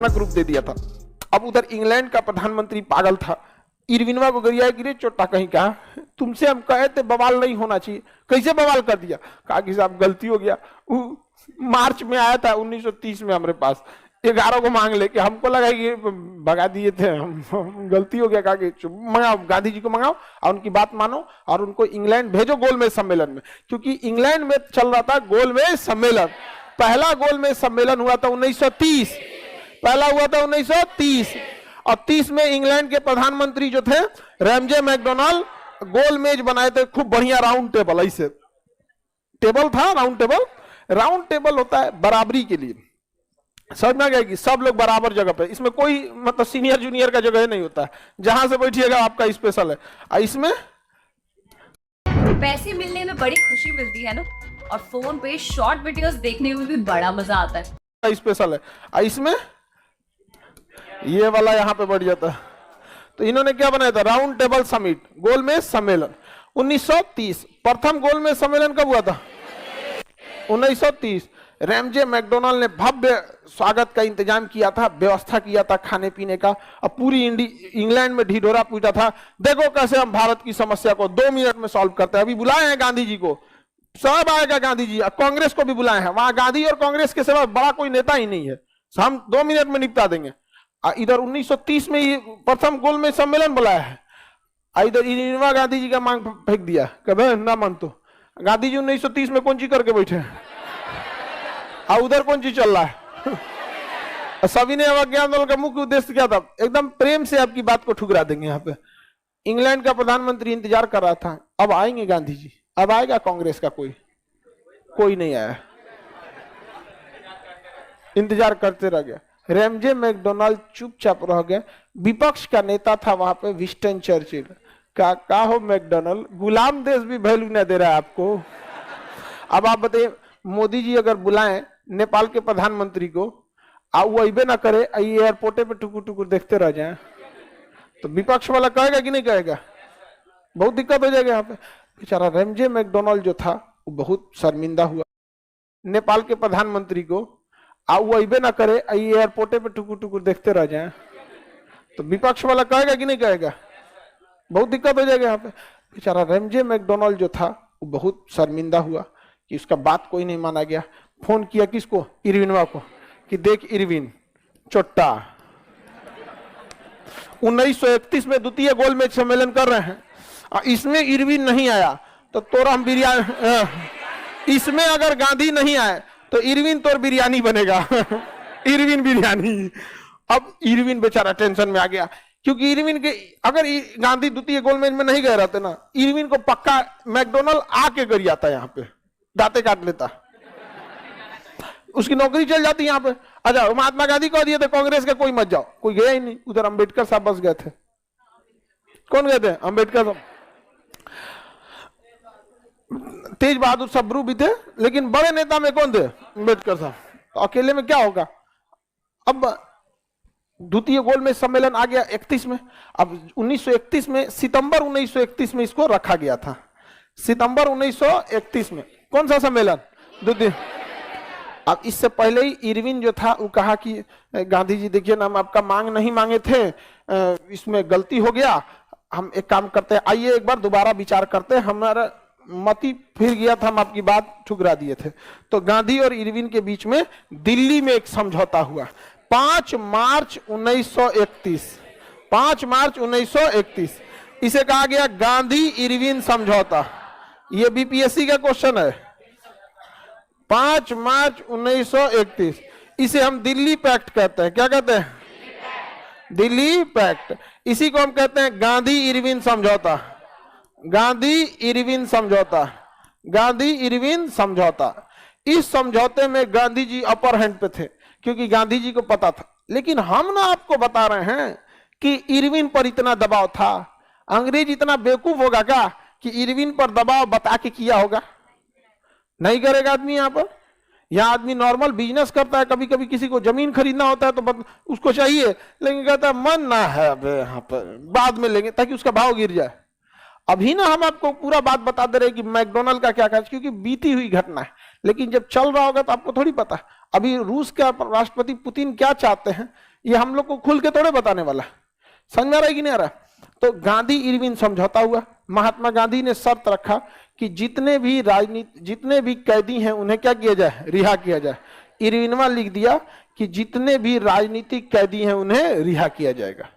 Group दे दिया था। अब उधर इंग्लैंड का प्रधानमंत्री पागल था, इरविनवा को गरिया गिरे चोटा कहीं का, तुमसे हम कहे थे बवाल नहीं होना चाहिए, कैसे बवाल कर दिया। कहा कि साहब गलती हो गया, मार्च में आया था 1930 में हमारे पास 11 को मांग लेके, हमको लगा कि भगा दिए थे हम, गलती हो गया। कहा कि मंगाओ, गांधी जी को मंगाओ और उनकी बात मानो और उनको इंग्लैंड भेजो गोलमेज सम्मेलन में, क्योंकि इंग्लैंड में चल रहा था गोलमेज सम्मेलन। पहला गोलमेज सम्मेलन हुआ था 1930, पहला हुआ था 1930 और 30 में इंग्लैंड के प्रधानमंत्री जो थे रैमजे मैकडोनाल्ड, गोलमेज बनाए थे, खूब बढ़िया राउंड टेबल, ऐसे टेबल था, राउंड टेबल। राउंड टेबल होता है बराबरी के लिए, समझ में आ गया कि सब लोग बराबर जगह पे, इसमें कोई मतलब सीनियर जूनियर का जगह नहीं होता है, जहां से बैठिएगा आपका स्पेशल है। इसमें पैसे मिलने में बड़ी खुशी मिलती है ना, और फोन पे शॉर्ट वीडियोस देखने में भी बड़ा मजा आता है। स्पेशल है, इसमें ये वाला यहाँ पे बढ़ जाता है। तो इन्होंने क्या बनाया था, राउंड टेबल समिट, गोलमेज सम्मेलन 1930। प्रथम गोलमेज सम्मेलन कब हुआ था, 1930। रैमजे मैकडोनाल्ड ने भव्य स्वागत का इंतजाम किया था, व्यवस्था किया था खाने पीने का, और पूरी इंग्लैंड में ढिढोरा पीटा था, देखो कैसे हम भारत की समस्या को 2 मिनट में सॉल्व करते हैं। अभी बुलाए हैं गांधी जी को, सब आएगा गांधी जी, कांग्रेस को भी बुलाए हैं, वहां गांधी और कांग्रेस के सिवा बड़ा कोई नेता ही नहीं है, हम 2 मिनट में निपटा देंगे। इधर 1930 में ही प्रथम गोलमेज सम्मेलन बुलाया है, इधर इंदिरा गांधी जी का मांग फेंक दिया, कभी ना मान तो गांधी जी 1930 में कौन चीज करके बैठे हैं, और उधर कौन चीज चल रहा है। सभी ने अवज्ञा आंदोलन का मुख्य उद्देश्य क्या था, एकदम प्रेम से आपकी बात को ठुकरा देंगे। यहाँ पे इंग्लैंड का प्रधानमंत्री इंतजार कर रहा था, अब आएंगे गांधी जी, अब आएगा कांग्रेस का कोई नहीं आया, इंतजार करते रह गया। रैमजे मैकडोनाल्ड चुपचाप रह गए। विपक्ष का नेता था वहां पे विंस्टन चर्चिल, का हो मैकडोनाल्ड, गुलाम देश भी वैल्यू न दे रहा है आपको। अब आप बताइए, मोदी जी अगर बुलाएं नेपाल के प्रधानमंत्री को, वो अबे ना करे, एयरपोर्टे पे टुकुर टुकुर देखते रह जाए, तो विपक्ष वाला कहेगा कि नहीं कहेगा, बहुत दिक्कत हो जाएगा यहाँ पे। बेचारा रैमजे मैकडोनाल्ड जो था वो बहुत शर्मिंदा हुआ, नेपाल के प्रधानमंत्री को वो अबे ना करे, एयरपोर्टे पे टुकुर टुकुर देखते रह जाए, तो विपक्ष वाला कहेगा कि नहीं कहेगा, बहुत दिक्कत हो जाएगा यहाँ पे। बेचारा रैमजे मैकडोनाल्ड जो था वो बहुत शर्मिंदा हुआ कि उसका बात कोई नहीं माना गया। फोन किया किसको, इरविनवा को, कि देख इरविन चोट्टा, 1931 में द्वितीय गोलमेज सम्मेलन कर रहे हैं, इसमें इरविन नहीं आया तो तोरा हम बिरयानी, इसमें अगर गांधी नहीं आए तो इरविन तोर बिरयानी बनेगा इरविन बिरयानी। अब इरविन बेचारा टेंशन में आ गया, क्योंकि इरविन के अगर गांधी द्वितीय गोलमेज में नहीं गए रहते ना, इरविन को पक्का मैकडोनाल्ड आके गिर आता, यहाँ पे दांते काट लेता, उसकी नौकरी चल जाती यहाँ पे। अच्छा, महात्मा गांधी को दिए थे कांग्रेस का कोई मत जाओ, कोई गया ही नहीं, उधर अंबेडकर साहब बस गए थे। कौन गए थे, अंबेडकर साहब, तेज बहादुर सब्रू भी थे, लेकिन बड़े नेता में कौन थे, अंबेडकर साहब, तो अकेले में क्या होगा। अब द्वितीय गोलमेज सम्मेलन आ गया 31 में। अब 1931 में, सितंबर 1931 में इसको रखा गया था, सितंबर 1931 में। कौन सा सम्मेलन, द्वितीय। अब इससे पहले ही इरविन जो था वो कहा कि गांधी जी देखिए ना, हम आपका मांग नहीं मांगे थे, इसमें गलती हो गया, हम एक काम करते हैं, आइए एक बार दोबारा विचार करते हैं, हमारा मती फिर गया था, हम आपकी बात ठुकरा दिए थे। तो गांधी और इरविन के बीच में दिल्ली में एक समझौता हुआ 5 मार्च 1931, 5 मार्च 1931। इसे कहा गया गांधी इरविन समझौता। ये बीपीएससी का क्वेश्चन है, 5 मार्च 1931। इसे हम दिल्ली पैक्ट कहते हैं, क्या कहते हैं, दिल्ली पैक्ट। इसी को हम कहते हैं गांधी इरविन समझौता, गांधी इरविन समझौता, गांधी इरविन समझौता। इस समझौते में गांधी जी अपर हैंड पे थे, क्योंकि गांधी जी को पता था। लेकिन हम ना आपको बता रहे हैं कि इरविन पर इतना दबाव था, अंग्रेज इतना बेवकूफ होगा क्या कि इरविन पर दबाव बता के किया होगा, नहीं करेगा आदमी। यहाँ पर, यहाँ आदमी नॉर्मल बिजनेस करता है, कभी कभी किसी को जमीन खरीदना होता है तो उसको चाहिए, लेकिन कहता है मन ना है अब यहाँ पर, बाद में लेंगे, ताकि उसका भाव गिर जाए। अभी ना हम आपको पूरा बात बता दे रहे हैं कि मैकडोनाल्ड का क्या क्या, क्योंकि बीती हुई घटना है, लेकिन जब चल रहा होगा तो आपको थोड़ी पता। अभी रूस के राष्ट्रपति पुतिन क्या चाहते हैं ये हम लोग को खुल के थोड़े बताने वाला है। समझ में आ रहा है कि नहीं आ रहा? तो गांधी इरविन समझौता हुआ। महात्मा गांधी ने शर्त रखा कि जितने भी कैदी हैं उन्हें क्या किया जाए, रिहा किया जाए। इरविनवा लिख दिया कि जितने भी राजनीतिक कैदी हैं उन्हें रिहा किया जाएगा।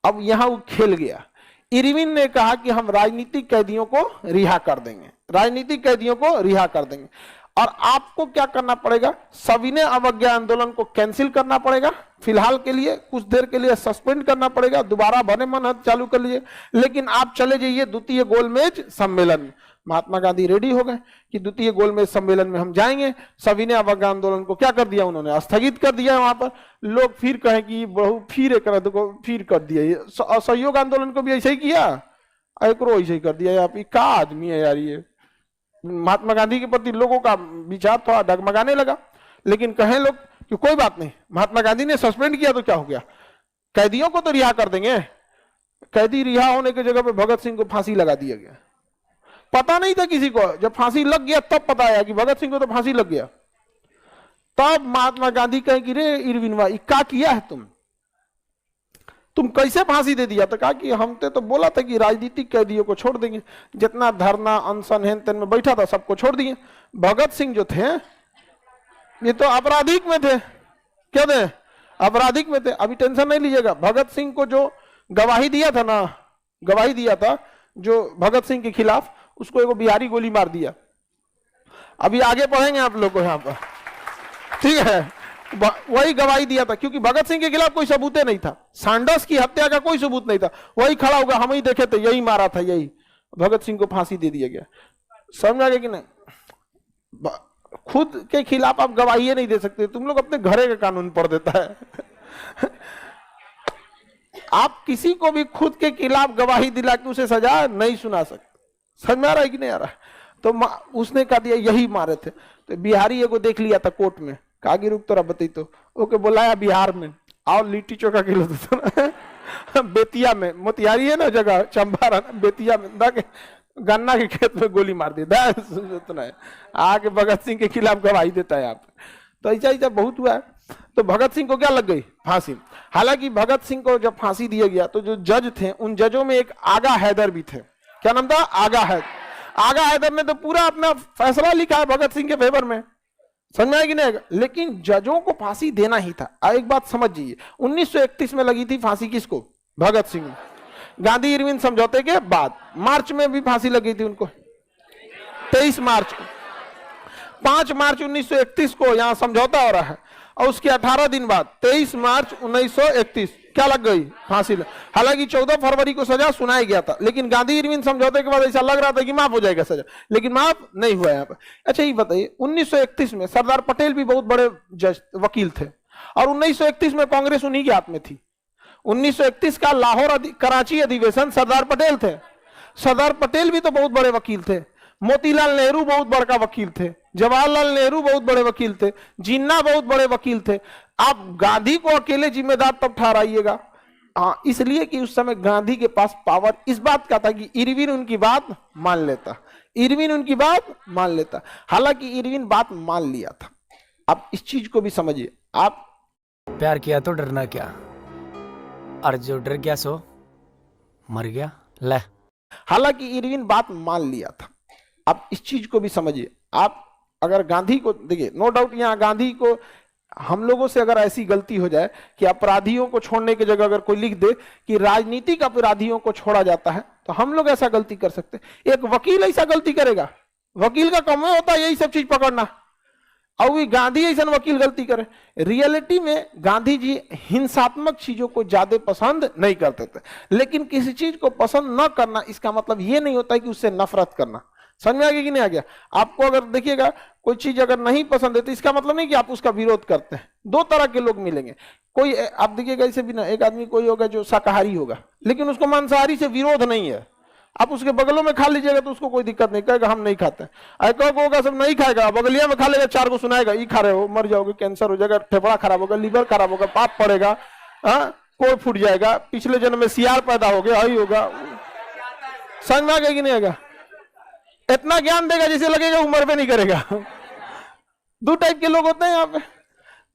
अब यहां वो खेल गया। इरविन ने कहा कि हम राजनीतिक कैदियों को रिहा कर देंगे, राजनीतिक कैदियों को रिहा कर देंगे, और आपको क्या करना पड़ेगा, सविनय अवज्ञा आंदोलन को कैंसिल करना पड़ेगा, फिलहाल के लिए कुछ देर के लिए सस्पेंड करना पड़ेगा, दोबारा बने मन हद चालू कर लीजिए, लेकिन आप चले जाइए द्वितीय गोलमेज सम्मेलन में। महात्मा गांधी रेडी हो गए कि द्वितीय गोलमेज सम्मेलन में हम जाएंगे। सविनय अवज्ञा आंदोलन को क्या कर दिया उन्होंने, स्थगित कर दिया। वहां पर लोग फिर कहें कि बहु फिर कर दिया। सहयोग आंदोलन को भी ऐसे ही किया, एक ऐसे ही कर दिया। आप क्या आदमी है यार ये। महात्मा गांधी के प्रति लोगों का विचार थोड़ा डगमगाने लगा, लेकिन कहें लोग कि कोई बात नहीं, महात्मा गांधी ने सस्पेंड किया तो क्या हो गया, कैदियों को तो रिहा कर देंगे। कैदी रिहा होने की जगह पे भगत सिंह को फांसी लगा दिया गया। पता नहीं था किसी को, जब फांसी लग गया तब पता आया कि भगत सिंह को तो फांसी लग गया। तब महात्मा गांधी कहे कि रे इरविनवा क्या किया है तुम कैसे फांसी दे दिया? तो कहा कि हमने तो बोला था कि राजनीतिक कैदियों को छोड़ देंगे, जितना धरना अनशन हेन तेन में बैठा था सबको छोड़ दिए। भगत सिंह जो थे ये तो आपराधिक में थे, क्या थे, आपराधिक में थे। अभी टेंशन नहीं लीजिएगा, भगत सिंह को जो गवाही दिया था ना, गवाही दिया था जो भगत सिंह के खिलाफ, उसको एगो बिहारी गोली मार दिया। अभी आगे पढ़ेंगे आप लोग को यहाँ पर, ठीक है। वही गवाही दिया था, क्योंकि भगत सिंह के खिलाफ कोई सबूत नहीं था, सांडस की हत्या का कोई सबूत नहीं था। वही खड़ा होगा, हम ही देखे थे, यही मारा था, यही भगत सिंह को फांसी दे दिया गया। समझ आ गया कि नहीं? खुद के खिलाफ आप गवाही नहीं दे सकते, तुम लोग अपने घरे का कानून पढ़ देता है। आप किसी को भी खुद के खिलाफ गवाही दिला के उसे सजा नहीं सुना सकते। समझ में आ रहा है कि नहीं आ रहा है? तो उसने कहा दिया यही मारे थे। तो बिहारी एगो देख लिया था कोर्ट में, कागी रुक तोरा बतई तो ओके बुलाया बिहार में, आओ लिट्टी चोखा खिला दो। बेतिया में, मोतिहारी है ना जगह, चंपारण, बेतिया में गन्ना के खेत में गोली मार दी। सुना है आके भगत सिंह के खिलाफ गवाही देता है आप। तो ऐसा ऐसा बहुत हुआ है। तो भगत सिंह को क्या लग गई, फांसी। हालांकि भगत सिंह को जब फांसी दिया गया तो जो जज थे उन जजों में एक आगा हैदर भी थे। क्या नाम था? आगा हैदर। आगा हैदर ने तो पूरा अपना फैसला लिखा है भगत सिंह के फेवर में। समझ में आया कि नहीं? लेकिन जजों को फांसी देना ही था। एक बात समझिए, 1931 में लगी थी फांसी किसको? भगत सिंह। गांधी इरविन समझौते के बाद मार्च में भी फांसी लगी थी उनको, 23 मार्च को। 5 मार्च 1931 को यहां समझौता हो रहा है, और उसके 18 दिन बाद 23 मार्च 1931 क्या लग गई? फांसी। हालांकि 14 फरवरी को सजा सुनाया गया था, लेकिन गांधी इरविन समझौते के बाद ऐसा लग रहा था कि माफ हो जाएगा सजा, लेकिन माफ नहीं हुआ यहाँ पर। अच्छा ये बताइए, 1931 में सरदार पटेल भी बहुत बड़े जज वकील थे, और 1931 में कांग्रेस उन्हीं के हाथ में थी। 1931 का लाहौर कराची अधिवेशन सरदार पटेल थे। सरदार पटेल भी तो बहुत बड़े वकील थे। मोतीलाल नेहरू बहुत बड़ा वकील थे, जवाहरलाल नेहरू बहुत बड़े वकील थे, जिन्ना बहुत बड़े वकील थे। आप गांधी को अकेले जिम्मेदार तब ठहराइएगा? हाँ, इसलिए कि उस समय गांधी के पास पावर इस बात का था कि इरविन उनकी बात मान लेता, इरविन उनकी बात मान लेता। हालांकि इरविन बात मान लिया था। आप इस चीज को भी समझिए। आप प्यार किया तो डरना क्या, और जो डर गया सो मर गया। ले, हालांकि इरविन बात मान लिया था। आप इस चीज को भी समझिए। आप अगर गांधी को देखिए, नो डाउट यहाँ गांधी को, हम लोगों से अगर ऐसी गलती हो जाए कि अपराधियों को छोड़ने की जगह अगर कोई लिख दे कि राजनीतिक अपराधियों को छोड़ा जाता है, तो हम लोग ऐसा गलती कर सकते हैं। एक वकील ऐसा गलती करेगा? वकील का काम होता है यही सब चीज पकड़ना, और भी गांधी ऐसा वकील गलती करे। रियलिटी में गांधी जी हिंसात्मक चीजों को ज्यादा पसंद नहीं करते थे, लेकिन किसी चीज को पसंद न करना इसका मतलब ये नहीं होता है कि उससे नफरत करना। समझ में आ गया कि नहीं आ गया? आपको अगर देखिएगा कोई चीज अगर नहीं पसंद है तो इसका मतलब नहीं कि आप उसका विरोध करते हैं। दो तरह के लोग मिलेंगे। कोई आप देखिएगा ऐसे भी ना, एक आदमी कोई होगा जो शाकाहारी होगा, लेकिन उसको मांसाहारी से विरोध नहीं है। आप उसके बगलों में खा लीजिएगा तो उसको कोई दिक्कत नहीं, कहेगा हम नहीं खाते। ऐसा होगा सब नहीं खाएगा, बगलिया में खा लेगा, 4 को सुनाएगा ई खा रहे हो, मर जाओगे, कैंसर हो जाएगा, फेफड़ा खराब होगा, लीवर खराब होगा, पाप पड़ेगा, कोई फूट जाएगा, पिछले जन्म में सियार पैदा हो गया, यही होगा। समझ में आ गया कि नहीं आएगा? इतना ज्ञान देगा जैसे लगेगा उम्र पे नहीं करेगा। दो टाइप के लोग होते हैं यहाँ पे।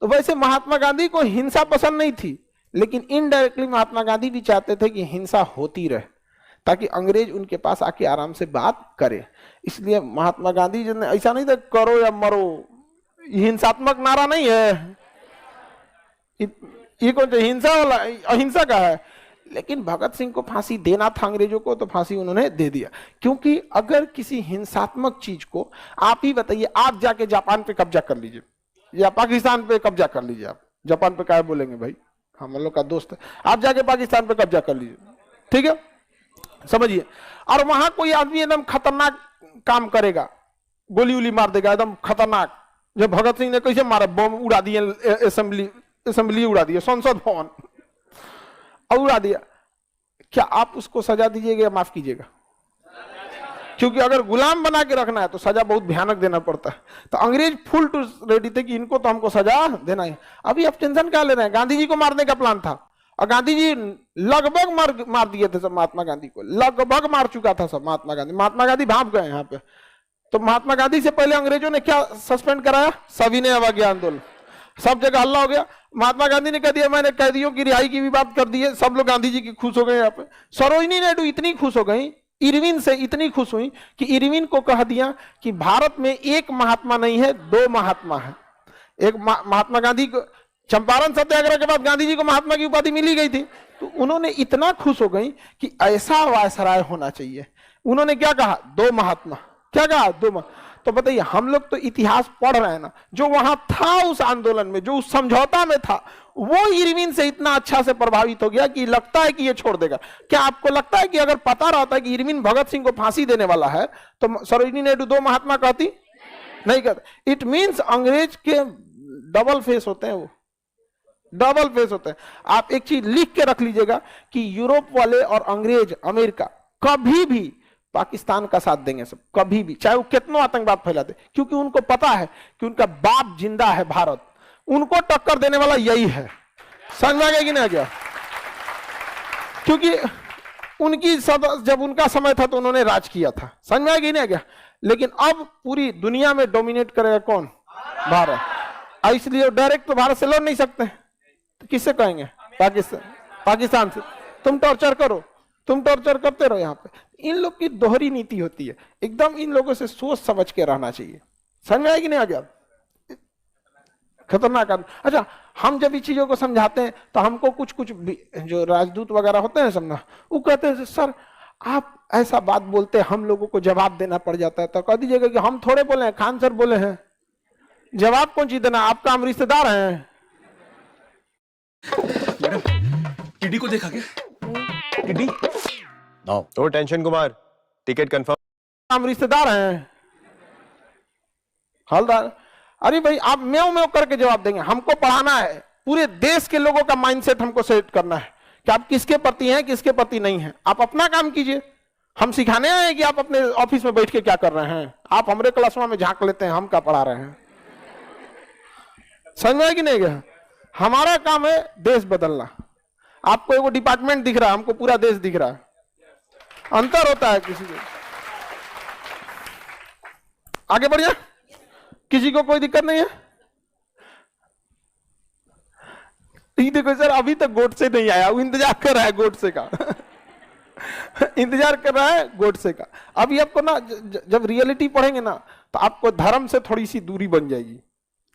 तो वैसे महात्मा गांधी को हिंसा पसंद नहीं थी, लेकिन इनडायरेक्टली महात्मा गांधी भी चाहते थे कि हिंसा होती रहे ताकि अंग्रेज उनके पास आके आराम से बात करे। इसलिए महात्मा गांधी जी ने ऐसा नहीं था करो या मरो, हिंसात्मक नारा नहीं है ये कौन सा हिंसा वाला, अहिंसा का है। लेकिन भगत सिंह को फांसी देना था अंग्रेजों को, तो फांसी उन्होंने दे दिया। क्योंकि अगर किसी हिंसात्मक चीज को, आप ही बताइए, आप जाके जापान पे कब्जा कर लीजिए या पाकिस्तान पे कब्जा कर लीजिए, आप जापान पे क्या बोलेंगे भाई, हम लोग का दोस्त है, आप जाके पाकिस्तान पे कब्जा कर लीजिए, ठीक है, समझिए, और वहां कोई आदमी एकदम खतरनाक काम करेगा, गोली उली मार देगा एकदम खतरनाक। जब भगत सिंह ने कैसे मारा, बम उड़ा दिए, असेंबली उड़ा दिया, संसद भवन और उड़ा दिया, क्या आप उसको सजा दीजिएगा या माफ कीजिएगा? क्योंकि अगर गुलाम बना के रखना है तो सजा बहुत भयानक देना पड़ता है। तो अंग्रेज फुल टू रेडी थे कि इनको तो हमको सजा देना है। अभी आप टेंशन क्या ले रहे हैं, गांधी जी को मारने का प्लान था और गांधी जी लगभग मार दिए थे सब, महात्मा गांधी को लगभग मार चुका था सब महात्मा गांधी भाग गए यहाँ पे। तो महात्मा गांधी से पहले अंग्रेजों ने क्या सस्पेंड कराया, सविनय अवज्ञा आंदोलन, सब जगह हल्ला हो गया। महात्मा गांधी ने कह दिया मैंने कैदियों की रिहाई की भी बात कर दी है, सब लोग गांधी जी की खुश हो गए। यहाँ पे सरोजिनी नायडू इतनी खुश हो गई, इरविन से इतनी खुश हुई कि इरविन को कह दिया कि भारत में एक महात्मा नहीं है, दो महात्मा है। एक महात्मा गांधी को चंपारण सत्याग्रह के बाद गांधी जी को महात्मा की उपाधि मिली गई थी, तो उन्होंने इतना खुश हो गई कि ऐसा वायसराय होना चाहिए। उन्होंने क्या कहा, दो महात्मा, क्या कहा, दो। तो बताइए, हम लोग तो इतिहास पढ़ रहे हैं ना, जो वहां था उस आंदोलन में, जो उस समझौता में था, वो इरविन से इतना अच्छा से प्रभावित हो गया कि लगता है कि ये छोड़ देगा। क्या आपको लगता है कि अगर पता रहता है कि इरविन भगत सिंह को फांसी देने वाला है तो सरोजिनी नायडू दो महात्मा कहती? नहीं कहते। इट मींस अंग्रेज के डबल फेस होते हैं, वो डबल फेस होते हैं। आप एक चीज लिख के रख लीजिएगा कि यूरोप वाले और अंग्रेज, अमेरिका कभी भी पाकिस्तान का साथ देंगे सब, कभी भी, चाहे वो कितना आतंकवाद फैला दे, क्योंकि उनको पता है कि उनका बाप जिंदा है भारत, उनको टक्कर देने वाला यही है। समझ में आ गया कि नहीं आ गया? क्योंकि उनकी जब उनका समय था तो उन्होंने राज किया था। समझ में आ गया कि नहीं आ गया? लेकिन अब पूरी दुनिया में डोमिनेट करेगा कौन? भारत। इसलिए डायरेक्ट तो भारत से लड़ नहीं सकते, तो किससे कहेंगे? पाकिस्तान से। तुम टॉर्चर करो, तुम टॉर्चर करते रहो। यहाँ पे इन लोग की दोहरी नीति होती है, एकदम इन लोगों से सोच समझ के रहना चाहिए। समझ में आया कि नहीं आ गया? खतरनाक आदमी। अच्छा, हम जब इस चीजों को समझाते हैं तो हमको कुछ जो राजदूत वगैरह होते हैं समझना, वो कहते हैं सर आप ऐसा बात बोलते हैं, हम लोगों को जवाब देना पड़ जाता है। तो कह दीजिएगा कि हम थोड़े बोले हैं, खान सर बोले हैं, जवाब कौन चीज देना, आपका हम रिश्तेदार हैं। मैडम, टीडी को देखा क्या? TD? No tension Kumar, ticket confirm. हम रिश्तेदार हैं, हलदार। अरे भाई, आप म्याऊं म्याऊं करके जवाब देंगे? हमको पढ़ाना है, पूरे देश के लोगों का माइंडसेट हमको सेट करना है कि आप किसके प्रति हैं, किसके प्रति नहीं हैं। आप अपना काम कीजिए, हम सिखाने आए कि आप अपने ऑफिस में बैठ के क्या कर रहे हैं। आप हमारे क्लास में झांक लेते हैं, हम क्या पढ़ा रहे हैं। समझ में आया कि नहीं गया? हमारा काम है देश बदलना। आपको एगो डिपार्टमेंट दिख रहा है, हमको पूरा देश दिख रहा है, अंतर होता है। किसी को आगे बढ़िए, किसी को कोई दिक्कत नहीं है? देखो सर, अभी तक गोडसे नहीं आया, वो इंतजार कर रहा है गोडसे का इंतजार कर रहा है गोडसे का। अभी आपको ना जब रियलिटी पढ़ेंगे ना तो आपको धर्म से थोड़ी सी दूरी बन जाएगी,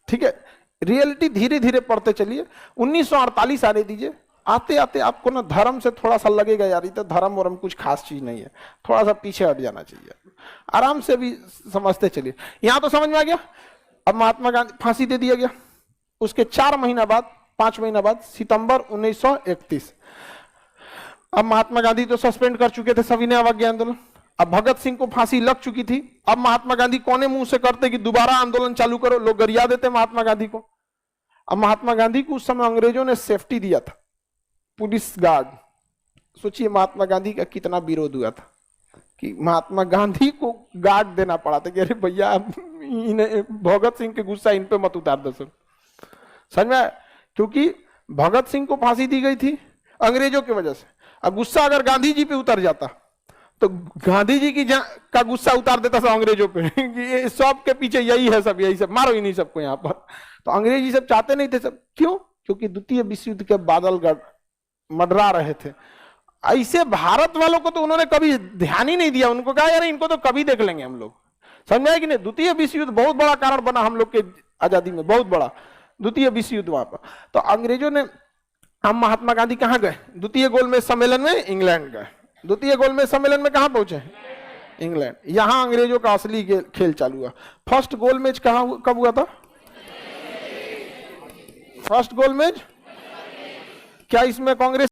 ठीक है? रियलिटी धीरे धीरे पढ़ते चलिए। 1948 आने दीजिए, आते आते आपको ना धर्म से थोड़ा सा लगेगा यार ये तो धर्म वरम कुछ खास चीज नहीं है, थोड़ा सा पीछे हट जाना चाहिए। आराम से भी समझते चलिए। यहां तो समझ में आ गया। अब महात्मा गांधी फांसी दे दिया गया, उसके 4 महीना बाद, 5 महीना बाद, सितंबर 1931। अब महात्मा गांधी तो सस्पेंड कर चुके थे सविनय अवज्ञा आंदोलन, अब भगत सिंह को फांसी लग चुकी थी। अब महात्मा गांधी कोने मुंह से करते कि दोबारा आंदोलन चालू करो, लोग गरिया देते महात्मा गांधी को। अब महात्मा गांधी को उस समय अंग्रेजों ने सेफ्टी दिया था, पुलिस गार्ड। सोचिए महात्मा गांधी का कितना विरोध हुआ था कि महात्मा गांधी को गार्ड देना पड़ा था कि अरे भैया भगत सिंह के गुस्सा इन पे मत उतार दो। समझ में? क्योंकि भगत सिंह को फांसी दी गई थी अंग्रेजों की वजह से। अब गुस्सा अगर गांधी जी पे उतर जाता तो गांधी जी की का गुस्सा उतार देता था अंग्रेजों पे कि ये सब के पीछे यही है, सब यही सब, मारो ही नहीं सबको यहाँ पर। तो अंग्रेजी सब चाहते नहीं थे सब, क्यों? क्योंकि द्वितीय विश्व युद्ध के बादल मंडरा रहे थे। ऐसे भारत वालों को तो उन्होंने कभी ध्यान ही नहीं दिया, उनको कहा यार इनको तो कभी देख लेंगे हम लोग, समझाए कि नहीं। द्वितीय विश्व युद्ध बहुत बड़ा कारण बना हम लोग के आजादी में, बहुत बड़ा द्वितीय विश्व युद्ध वहां पर। तो अंग्रेजों ने, हम महात्मा गांधी कहाँ गए? द्वितीय गोलमेज सम्मेलन में इंग्लैंड गए। द्वितीय गोलमेज सम्मेलन में कहाँ पहुंचे? इंग्लैंड। यहां अंग्रेजों का असली खेल चालू हुआ। फर्स्ट गोलमेज कब हुआ था? फर्स्ट गोलमेज क्या इसमें कांग्रेस